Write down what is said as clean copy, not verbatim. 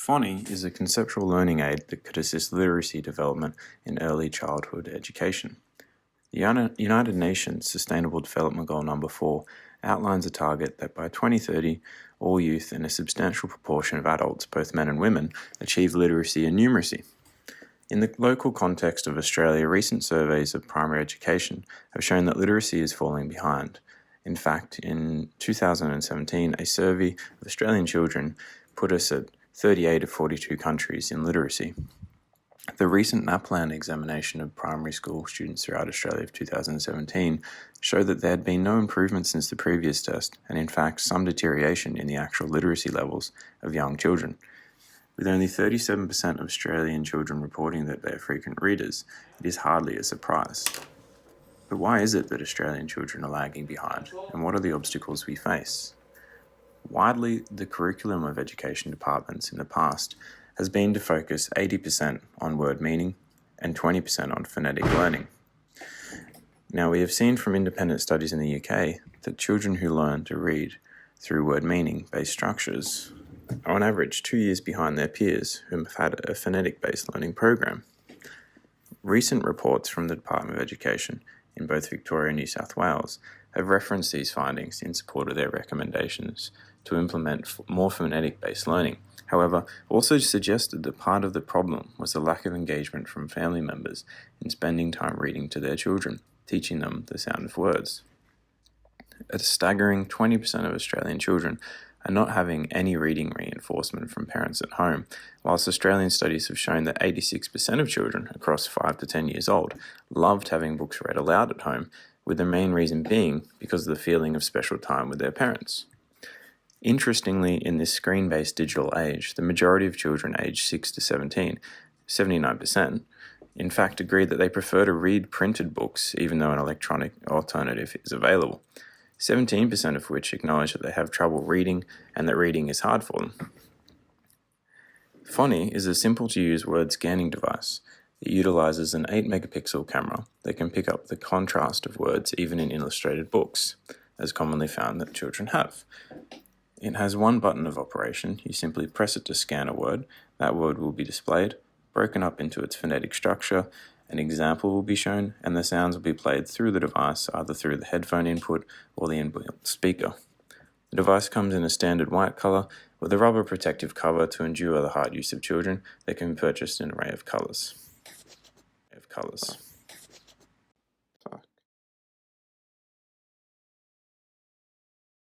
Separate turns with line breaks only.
Phony is a conceptual learning aid that could assist literacy development in early childhood education. The United Nations Sustainable Development Goal number 4 outlines a target that by 2030, all youth and a substantial proportion of adults, both men and women, achieve literacy and numeracy. In the local context of Australia, recent surveys of primary education have shown that literacy is falling behind. In fact, in 2017, a survey of Australian children put us at 38 of 42 countries in literacy. The recent NAPLAN examination of primary school students throughout Australia of 2017 showed that there had been no improvement since the previous test, and in fact some deterioration in the actual literacy levels of young children. With only 37% of Australian children reporting that they are frequent readers, it is hardly a surprise. But why is it that Australian children are lagging behind, and what are the obstacles we face? Widely, the curriculum of education departments in the past has been to focus 80% on word meaning and 20% on phonetic learning. Now, we have seen from independent studies in the UK that children who learn to read through word meaning-based structures are on average 2 years behind their peers who have had a phonetic-based learning program. Recent reports from the Department of Education in both Victoria and New South Wales have referenced these findings in support of their recommendations to implement more phonetic-based learning. However, also suggested that part of the problem was the lack of engagement from family members in spending time reading to their children, teaching them the sound of words. A staggering 20% of Australian children are not having any reading reinforcement from parents at home, whilst Australian studies have shown that 86% of children across 5 to 10 years old loved having books read aloud at home, with the main reason being because of the feeling of special time with their parents. Interestingly, in this screen-based digital age, the majority of children aged 6 to 17, 79%, in fact agree that they prefer to read printed books even though an electronic alternative is available, 17% of which acknowledge that they have trouble reading and that reading is hard for them. Phony is a simple-to-use word scanning device. It utilizes an 8-megapixel camera that can pick up the contrast of words even in illustrated books, as commonly found that children have. It has one button of operation. You simply press it to scan a word. That word will be displayed, broken up into its phonetic structure, an example will be shown, and the sounds will be played through the device, either through the headphone input or the inbuilt speaker. The device comes in a standard white color with a rubber protective cover to endure the hard use of children that can be purchased in an array of colors.